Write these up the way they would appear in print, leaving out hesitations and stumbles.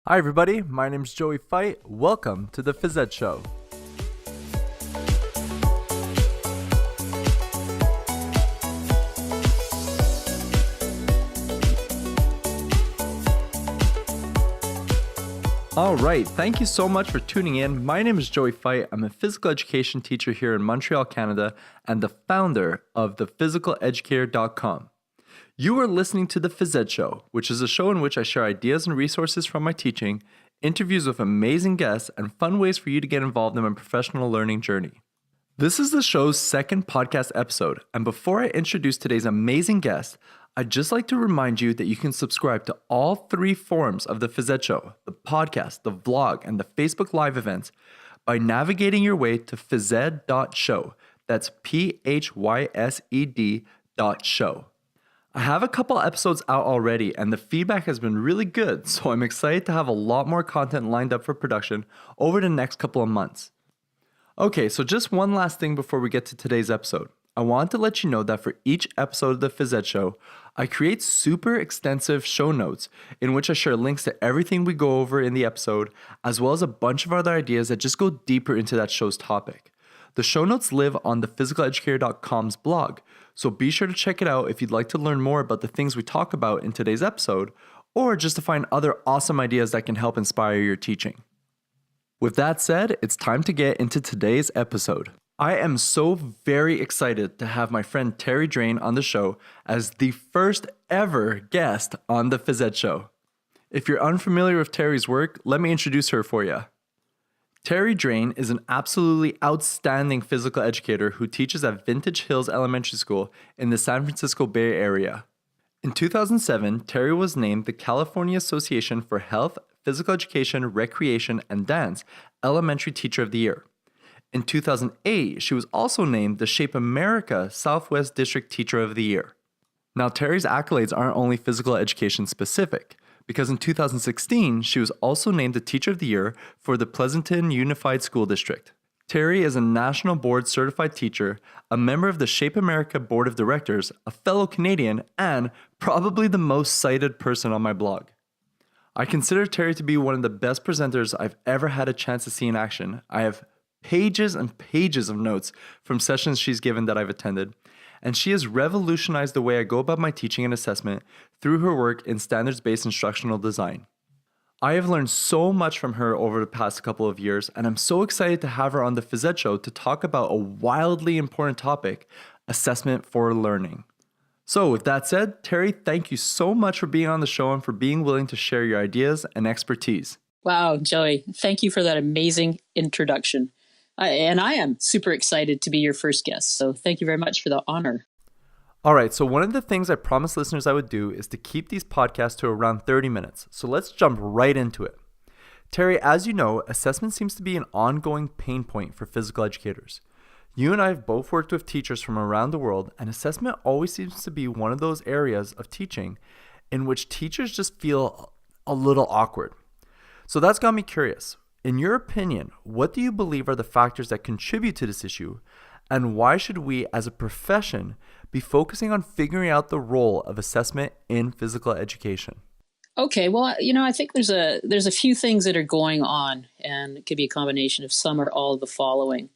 Hi everybody, my name is Joey Fight. Welcome to the Phys Ed Show. Alright, thank you so much for tuning in. My name is Joey Fight. I'm a physical education teacher here in Montreal, Canada, and the founder of thephysicaleducator.com. You are listening to the Phys Ed Show, which is a show in which I share ideas and resources from my teaching, interviews with amazing guests, and fun ways for you to get involved in my professional learning journey. This is the show's second podcast episode, and before I introduce today's amazing guest, I'd just like to remind you that you can subscribe to all three forms of the Phys Ed Show, the podcast, the vlog, and the Facebook Live events by navigating your way to physed.show. That's PHYSED.show. I have a couple episodes out already and the feedback has been really good, so I'm excited to have a lot more content lined up for production over the next couple of months. Okay, so just one last thing before we get to today's episode. I want to let you know that for each episode of the Phys Ed Show, I create super extensive show notes in which I share links to everything we go over in the episode, as well as a bunch of other ideas that just go deeper into that show's topic. The show notes live on thephysicaleducator.com's blog, so be sure to check it out if you'd like to learn more about the things we talk about in today's episode, or just to find other awesome ideas that can help inspire your teaching. With that said, it's time to get into today's episode. I am so very excited to have my friend Terri Drain on the show as the first ever guest on the Phys Ed Show. If you're unfamiliar with Terri's work, let me introduce her for you. Terri Drain is an absolutely outstanding physical educator who teaches at Vintage Hills Elementary School in the San Francisco Bay Area. In 2007, Terri was named the California Association for Health, Physical Education, Recreation, and Dance Elementary Teacher of the Year. In 2008, she was also named the Shape America Southwest District Teacher of the Year. Now, Terri's accolades aren't only physical education specific, because in 2016, she was also named the Teacher of the Year for the Pleasanton Unified School District. Terri is a National Board Certified Teacher, a member of the Shape America Board of Directors, a fellow Canadian, and probably the most cited person on my blog. I consider Terri to be one of the best presenters I've ever had a chance to see in action. I have pages and pages of notes from sessions she's given that I've attended, and she has revolutionized the way I go about my teaching and assessment through her work in standards-based instructional design. I have learned so much from her over the past couple of years, and I'm so excited to have her on the Phys Ed Show to talk about a wildly important topic, assessment for learning. So with that said, Terri, thank you so much for being on the show and for being willing to share your ideas and expertise. Wow, Joey, thank you for that amazing introduction. I am super excited to be your first guest, so thank you very much for the honor. All right, so one of the things I promised listeners I would do is to keep these podcasts to around 30 minutes, so let's jump right into it. Terri, as you know, assessment seems to be an ongoing pain point for physical educators. You and I have both worked with teachers from around the world, and assessment always seems to be one of those areas of teaching in which teachers just feel a little awkward. So that's got me curious. In your opinion, what do you believe are the factors that contribute to this issue, and why should we, as a profession, be focusing on figuring out the role of assessment in physical education? Okay, well, I think there's a few things that are going on, and it could be a combination of some or all of the following.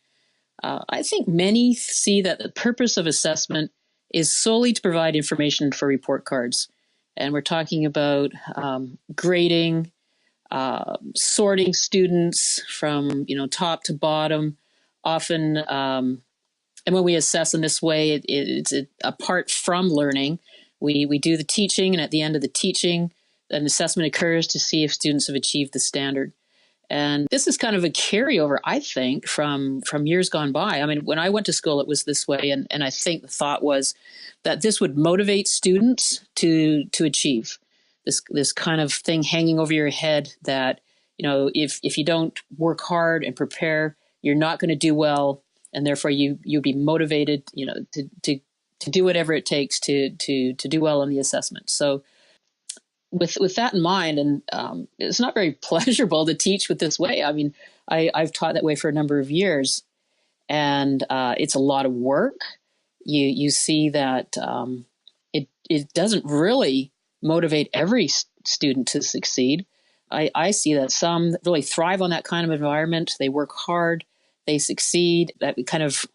I think many see that the purpose of assessment is solely to provide information for report cards, and we're talking about grading, sorting students from top to bottom. Often, and when we assess in this way, it's apart from learning. We do the teaching, and at the end of the teaching, an assessment occurs to see if students have achieved the standard. And this is kind of a carryover, I think, from years gone by. I mean, when I went to school, it was this way, and I think the thought was that this would motivate students to achieve. This kind of thing hanging over your head that, if you don't work hard and prepare, you're not going to do well, and therefore you'll be motivated, to do whatever it takes to do well on the assessment. So with that in mind, and it's not very pleasurable to teach with this way. I mean, I've taught that way for a number of years, and it's a lot of work. You see that it doesn't really motivate every student to succeed. I see that some really thrive on that kind of environment. They work hard, they succeed. That kind of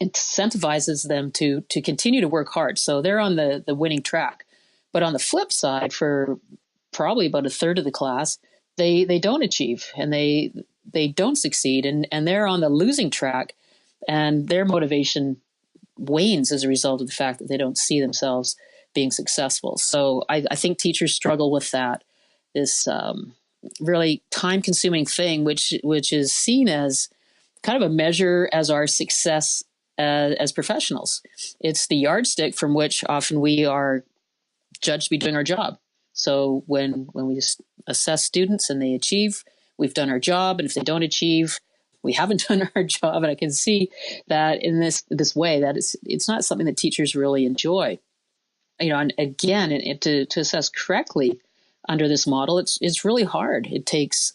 incentivizes them to continue to work hard. So they're on the winning track. But on the flip side, for probably about a third of the class, they don't achieve and they don't succeed, and they're on the losing track, and their motivation wanes as a result of the fact that they don't see themselves being successful. So I think teachers struggle with that, this really time-consuming thing, which is seen as kind of a measure as our success as professionals. It's the yardstick from which often we are judged to be doing our job. So when we just assess students and they achieve, we've done our job. And if they don't achieve, we haven't done our job. And I can see that in this way, that it's not something that teachers really enjoy. And again, to assess correctly under this model, it's really hard. It takes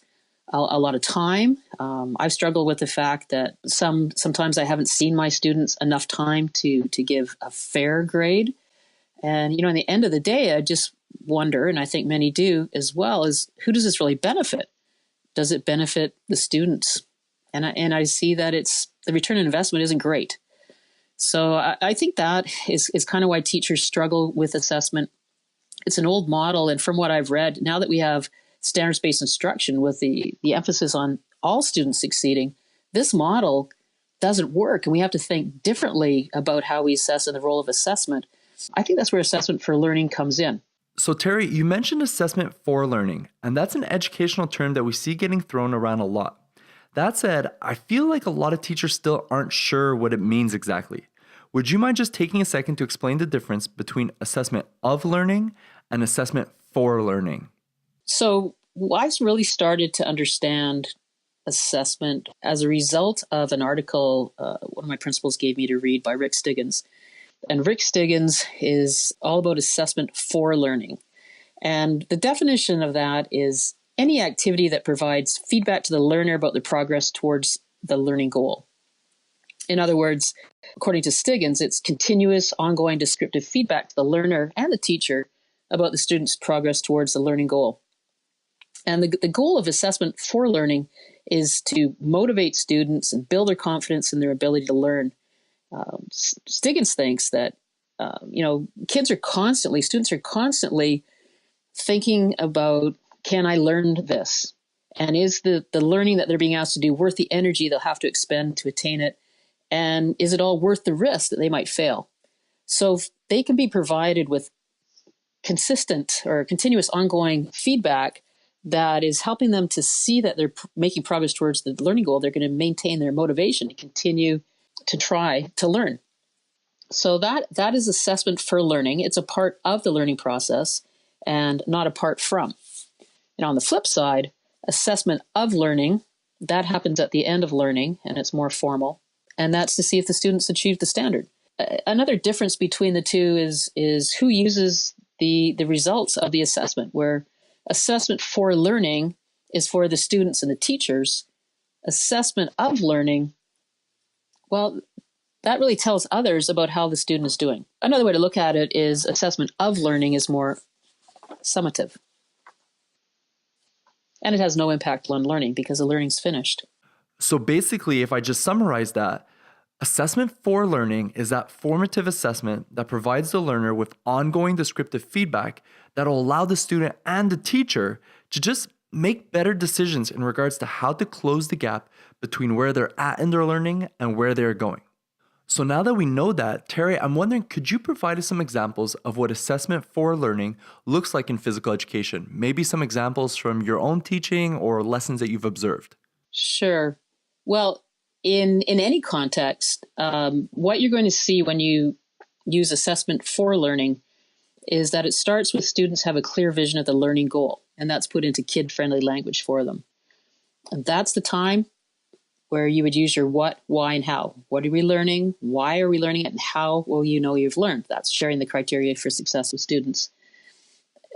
a lot of time. I've struggled with the fact that sometimes I haven't seen my students enough time to give a fair grade. And, in the end of the day, I just wonder, and I think many do as well, is who does this really benefit? Does it benefit the students? And I see that the return on investment isn't great. So I think that is kind of why teachers struggle with assessment. It's an old model. And from what I've read, now that we have standards-based instruction with the emphasis on all students succeeding, this model doesn't work. And we have to think differently about how we assess and the role of assessment. I think that's where assessment for learning comes in. So Terri, you mentioned assessment for learning, and that's an educational term that we see getting thrown around a lot. That said, I feel like a lot of teachers still aren't sure what it means exactly. Would you mind just taking a second to explain the difference between assessment of learning and assessment for learning? So I really started to understand assessment as a result of an article one of my principals gave me to read by Rick Stiggins. And Rick Stiggins is all about assessment for learning. And the definition of that is any activity that provides feedback to the learner about the progress towards the learning goal. In other words, according to Stiggins, it's continuous, ongoing descriptive feedback to the learner and the teacher about the student's progress towards the learning goal. And the goal of assessment for learning is to motivate students and build their confidence in their ability to learn. Stiggins thinks that, students are constantly thinking about, can I learn this? And is the learning that they're being asked to do worth the energy they'll have to expend to attain it? And is it all worth the risk that they might fail? So if they can be provided with consistent or continuous ongoing feedback that is helping them to see that they're making progress towards the learning goal, they're going to maintain their motivation to continue to try to learn. So that is assessment for learning. It's a part of the learning process and not apart from. And on the flip side, assessment of learning, that happens at the end of learning, and it's more formal. And that's to see if the students achieve the standard. Another difference between the two is who uses the results of the assessment, where assessment for learning is for the students and the teachers. Assessment of learning, well, that really tells others about how the student is doing. Another way to look at it is assessment of learning is more summative. And it has no impact on learning because the learning's finished. So basically, if I just summarize that, assessment for learning is that formative assessment that provides the learner with ongoing descriptive feedback that will allow the student and the teacher to just make better decisions in regards to how to close the gap between where they're at in their learning and where they're going. So now that we know that, Terri, I'm wondering, could you provide us some examples of what assessment for learning looks like in physical education? Maybe some examples from your own teaching or lessons that you've observed. Sure. Well, in any context, what you're going to see when you use assessment for learning is that it starts with students have a clear vision of the learning goal, and that's put into kid-friendly language for them. And that's the time where you would use your what, why, and how. What are we learning? Why are we learning it? And how will you know you've learned? That's sharing the criteria for success with students.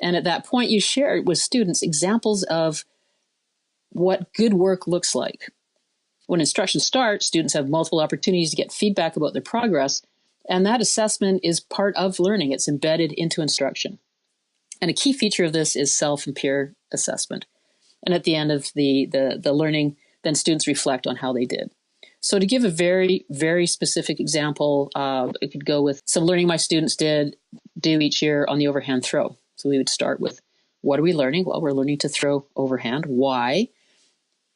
And at that point, you share with students examples of what good work looks like. When instruction starts, students have multiple opportunities to get feedback about their progress, and that assessment is part of learning. It's embedded into instruction. And a key feature of this is self and peer assessment. And at the end of the learning, then students reflect on how they did. So to give a very, very specific example, it could go with some learning my students do each year on the overhand throw. So we would start with, what are we learning? Well, we're learning to throw overhand. Why?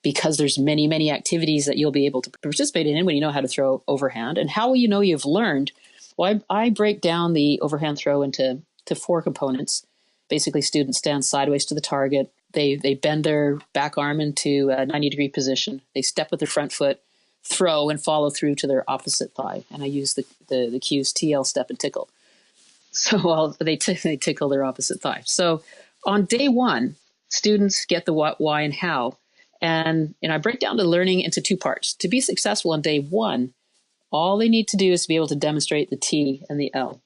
Because there's many, many activities that you'll be able to participate in when you know how to throw overhand. And how will you know you've learned? Well, I break down the overhand throw into 4 components. Basically, students stand sideways to the target. They bend their back arm into a 90-degree position. They step with their front foot, throw, and follow through to their opposite thigh. And I use the cues TL, step, and tickle. So they tickle their opposite thigh. So on day 1, students get the what, why, and how. And I break down the learning into 2 parts. To be successful on day 1, all they need to do is to be able to demonstrate the T and the L.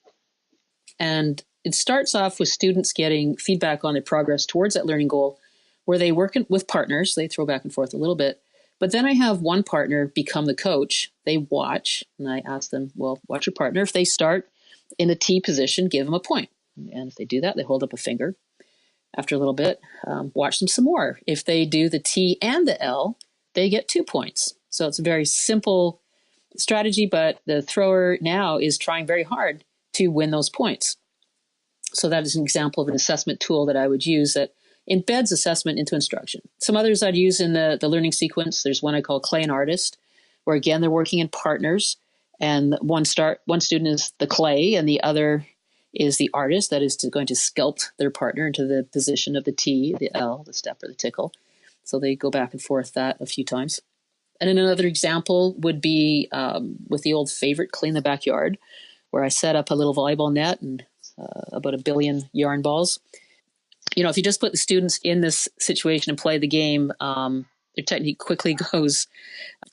And it starts off with students getting feedback on their progress towards that learning goal, where they work with partners. They throw back and forth a little bit. But then I have one partner become the coach. They watch, and I ask them, well, watch your partner. If they start in the T position, give them a point. And if they do that, they hold up a finger. After a little bit, watch them some more. If they do the T and the L, they get 2 points. So it's a very simple strategy, but the thrower now is trying very hard to win those points. So that is an example of an assessment tool that I would use that embeds assessment into instruction. Some others I'd use in the learning sequence. There's one I call Clay and Artist, where again, they're working in partners, and one student is the clay and the other is the artist that is going to sculpt their partner into the position of the T, the L, the step, or the tickle. So they go back and forth that a few times. And then another example would be with the old favorite, Clean the Backyard, where I set up a little volleyball net and about 1 billion yarn balls. If you just put the students in this situation and play the game, their technique quickly goes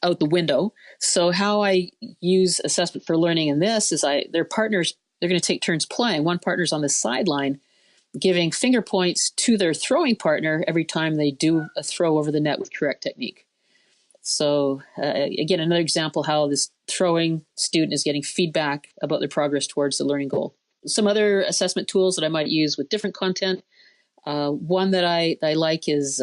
out the window. So how I use assessment for learning in this is their partners, they're going to take turns playing. One partner's on the sideline giving finger points to their throwing partner every time they do a throw over the net with correct technique. So again, another example how this throwing student is getting feedback about their progress towards the learning goal. Some other assessment tools that I might use with different content. One that I like is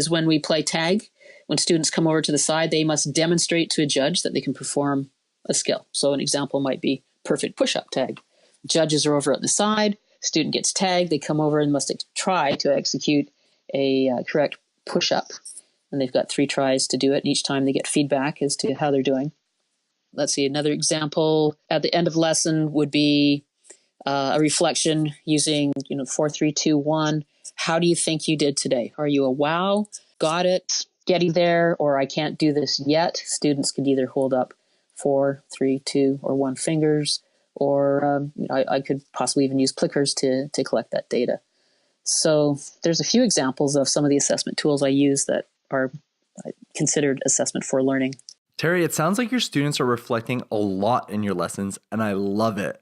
when we play tag. When students come over to the side, they must demonstrate to a judge that they can perform a skill. So an example might be perfect push-up tag. Judges are over at the side. Student gets tagged. They come over and must try to execute a correct push-up. And they've got 3 tries to do it. And each time they get feedback as to how they're doing. Let's see, another example at the end of lesson would be a reflection using 4, 3, 2, 1. How do you think you did today? Are you a wow, got it, getting there, or I can't do this yet? Students could either hold up 4, 3, 2, or 1 fingers, or I could possibly even use clickers to collect that data. So there's a few examples of some of the assessment tools I use that are considered assessment for learning. Terri, it sounds like your students are reflecting a lot in your lessons, and I love it.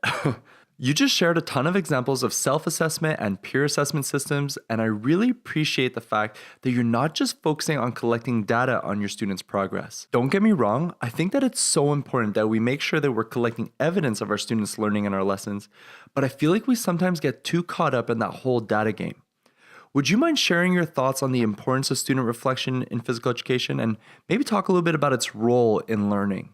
You just shared a ton of examples of self-assessment and peer assessment systems, and I really appreciate the fact that you're not just focusing on collecting data on your students' progress. Don't get me wrong, I think that it's so important that we make sure that we're collecting evidence of our students' learning in our lessons, but I feel like we sometimes get too caught up in that whole data game. Would you mind sharing your thoughts on the importance of student reflection in physical education and maybe talk a little bit about its role in learning?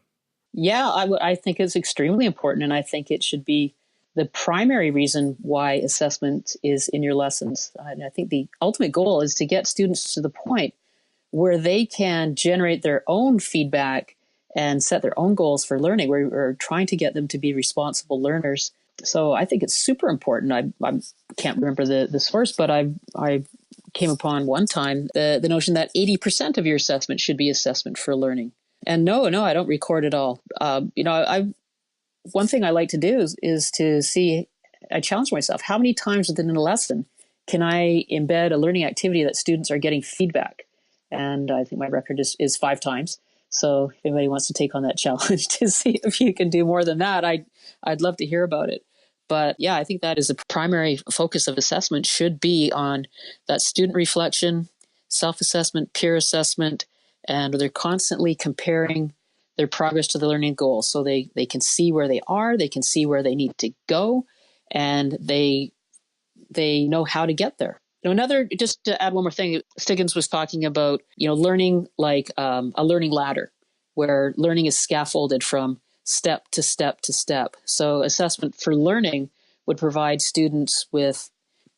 Yeah, I think it's extremely important, and I think it should be the primary reason why assessment is in your lessons. And I think the ultimate goal is to get students to the point where they can generate their own feedback and set their own goals for learning. We're trying to get them to be responsible learners. So I think it's super important. I can't remember the source, but I came upon one time the notion that 80% of your assessment should be assessment for learning. And no, I don't record it all. One thing I like to do is to see, I challenge myself, how many times within a lesson can I embed a learning activity that students are getting feedback? And I think my record is 5 times. So if anybody wants to take on that challenge to see if you can do more than that, I'd love to hear about it. But yeah, I think that is the primary focus of assessment should be on that student reflection, self-assessment, peer assessment, and they're constantly comparing their progress to the learning goal. So they can see where they are, they can see where they need to go, and they know how to get there. Another, just to add one more thing, Stiggins was talking about, learning like a learning ladder, where learning is scaffolded from step to step to step. So assessment for learning would provide students with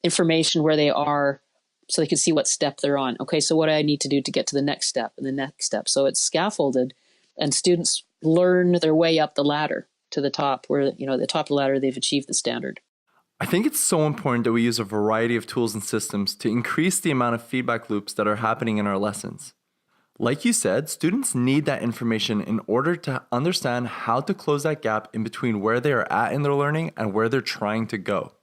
information where they are so they can see what step they're on. Okay, so what do I need to do to get to the next step and the next step? So it's scaffolded, and students learn their way up the ladder to the top, where, at the top of the ladder, they've achieved the standard. I think it's so important that we use a variety of tools and systems to increase the amount of feedback loops that are happening in our lessons. Like you said, students need that information in order to understand how to close that gap in between where they are at in their learning and where they're trying to go.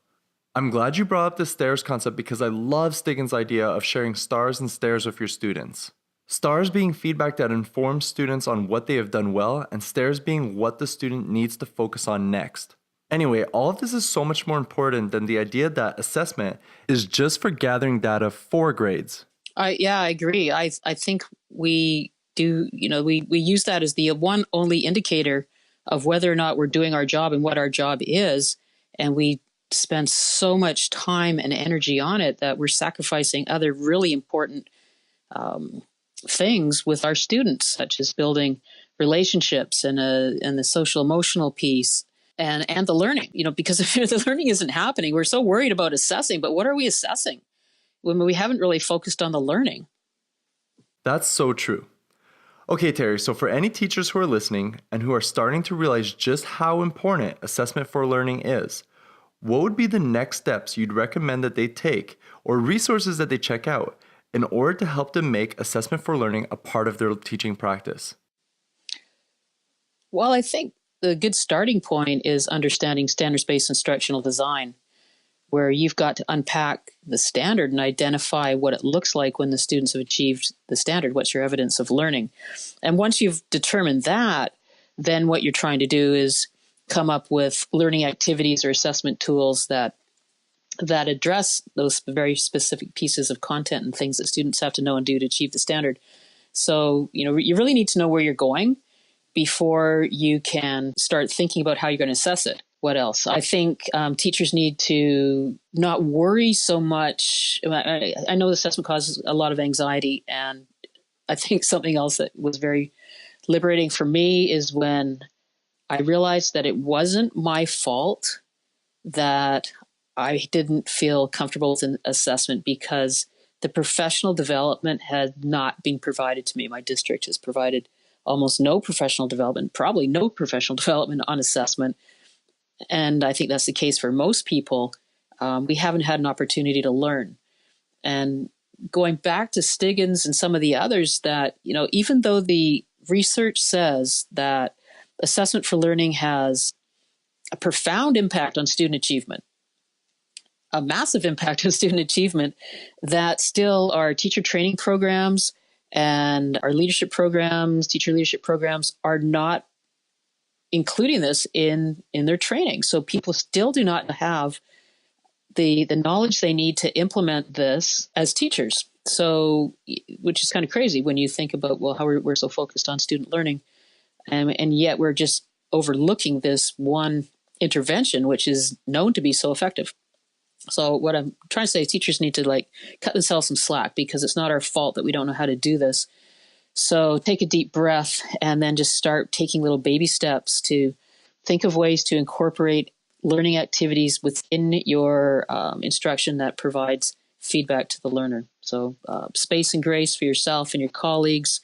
I'm glad you brought up the stairs concept because I love Stiggins' idea of sharing stars and stairs with your students. Stars being feedback that informs students on what they have done well, and stairs being what the student needs to focus on next. Anyway, all of this is so much more important than the idea that assessment is just for gathering data for grades. I agree. I think we do, we use that as the one only indicator of whether or not we're doing our job and what our job is. And we spend so much time and energy on it that we're sacrificing other really important things with our students, such as building relationships and the social emotional piece. And the learning, because if the learning isn't happening, we're so worried about assessing, but what are we assessing when we haven't really focused on the learning? That's so true. Okay, Terri, so for any teachers who are listening and who are starting to realize just how important assessment for learning is, what would be the next steps you'd recommend that they take or resources that they check out in order to help them make assessment for learning a part of their teaching practice? Well, I think the good starting point is understanding standards-based instructional design, where you've got to unpack the standard and identify what it looks like when the students have achieved the standard. What's your evidence of learning? And once you've determined that, then what you're trying to do is come up with learning activities or assessment tools that address those very specific pieces of content and things that students have to know and do to achieve the standard. So, you really need to know where you're going before you can start thinking about how you're going to assess it. What else? I think teachers need to not worry so much. I know assessment causes a lot of anxiety, and I think something else that was very liberating for me is when I realized that it wasn't my fault that I didn't feel comfortable with an assessment, because the professional development had not been provided to me. My district has provided almost no professional development, probably no professional development on assessment. And I think that's the case for most people. We haven't had an opportunity to learn. And going back to Stiggins and some of the others, that, even though the research says that assessment for learning has a profound impact on student achievement, a massive impact on student achievement, that still our teacher training programs and our leadership programs, teacher leadership programs, are not including this in their training. So people still do not have the knowledge they need to implement this as teachers. So, which is kind of crazy when you think about, well, how we're so focused on student learning, and yet we're just overlooking this one intervention, which is known to be so effective. So what I'm trying to say is teachers need to cut themselves some slack, because it's not our fault that we don't know how to do this. So take a deep breath and then just start taking little baby steps to think of ways to incorporate learning activities within your instruction that provides feedback to the learner. So space and grace for yourself and your colleagues.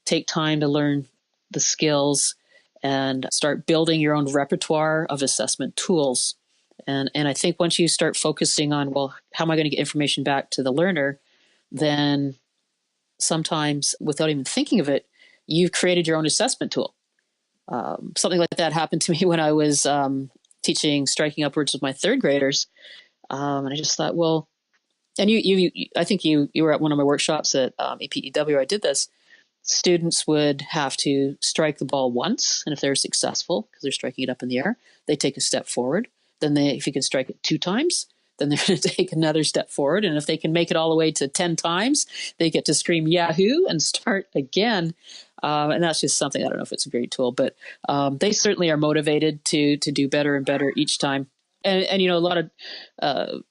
Take time to learn the skills and start building your own repertoire of assessment tools. And I think once you start focusing on, well, how am I going to get information back to the learner, then sometimes without even thinking of it, you've created your own assessment tool. Something like that happened to me when I was teaching striking upwards with my third graders. And I just thought, well, and I think you were at one of my workshops at APEW where I did this. Students would have to strike the ball once, and if they're successful, because they're striking it up in the air, they take a step forward. Then if you can strike it 2 times, then they're going to take another step forward. And if they can make it all the way to 10 times, they get to scream Yahoo and start again. And that's just something, I don't know if it's a great tool, but they certainly are motivated to do better and better each time. And a lot of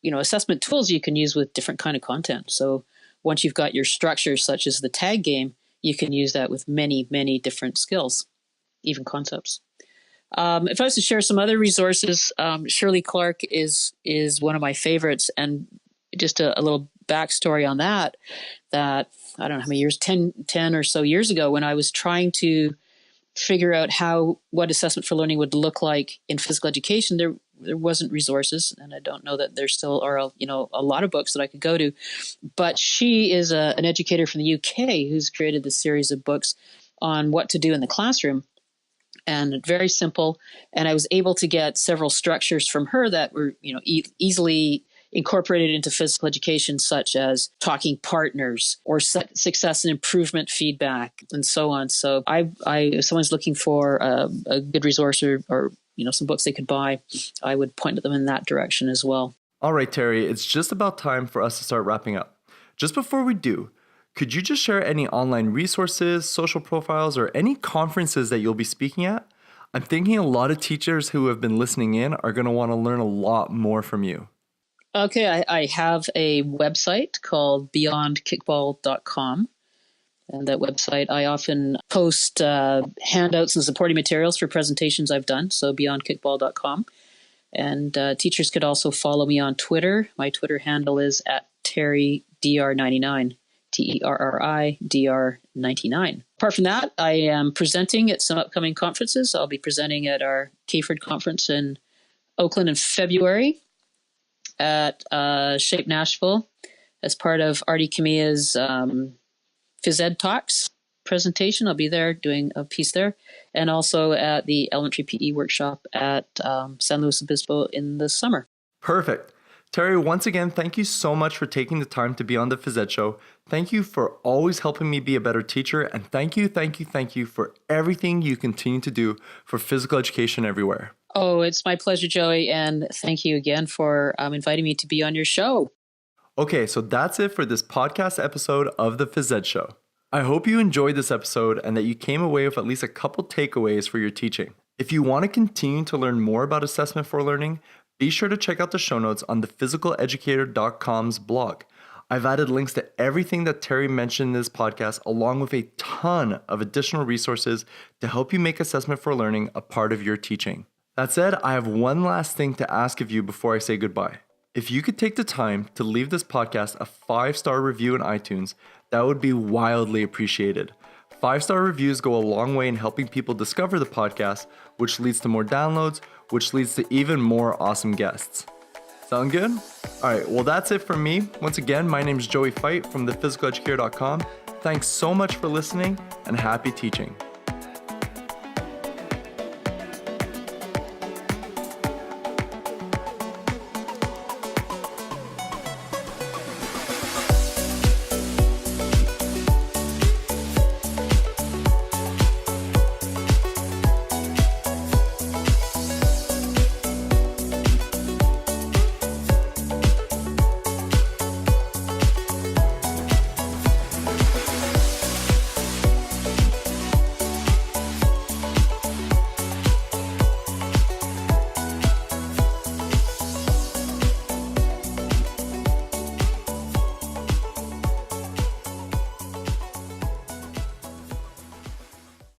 assessment tools you can use with different kind of content. So once you've got your structure, such as the tag game, you can use that with many different skills, even concepts. If I was to share some other resources, Shirley Clark is one of my favorites. And just a little backstory on that I don't know how many years, 10 or so years ago, when I was trying to figure out what assessment for learning would look like in physical education, there wasn't resources, and I don't know that there still are a lot of books that I could go to. But she is an educator from the UK who's created this series of books on what to do in the classroom, and very simple. And I was able to get several structures from her that were easily incorporated into physical education, such as talking partners or success and improvement feedback, and so on. So if someone's looking for a good resource or some books they could buy, I would point them in that direction as well. All right, Terri, it's just about time for us to start wrapping up. Just before we do, could you just share any online resources, social profiles, or any conferences that you'll be speaking at? I'm thinking a lot of teachers who have been listening in are going to want to learn a lot more from you. Okay, I have a website called beyondkickball.com. And that website, I often post handouts and supporting materials for presentations I've done, so beyondkickball.com. And teachers could also follow me on Twitter. My Twitter handle is @TerriDR99, TerriDR99. Apart from that, I am presenting at some upcoming conferences. I'll be presenting at our CAFERD conference in Oakland in February, at Shape Nashville as part of Artie Kamiya's Phys Ed Talks presentation. I'll be there doing a piece there, and also at the elementary PE workshop at San Luis Obispo in the summer. Perfect. Terri, once again, thank you so much for taking the time to be on the Phys Ed Show. Thank you for always helping me be a better teacher, and thank you for everything you continue to do for physical education everywhere. Oh, it's my pleasure, Joey, and thank you again for inviting me to be on your show. Okay, so that's it for this podcast episode of the Phys Ed Show. I hope you enjoyed this episode and that you came away with at least a couple takeaways for your teaching. If you want to continue to learn more about assessment for learning, be sure to check out the show notes on thephysicaleducator.com's blog. I've added links to everything that Terri mentioned in this podcast, along with a ton of additional resources to help you make assessment for learning a part of your teaching. That said, I have one last thing to ask of you before I say goodbye. If you could take the time to leave this podcast a 5-star review in iTunes, that would be wildly appreciated. 5-star reviews go a long way in helping people discover the podcast, which leads to more downloads, which leads to even more awesome guests. Sound good? All right, well, that's it from me. Once again, my name is Joey Fight from thephysicaleducator.com. Thanks so much for listening, and happy teaching.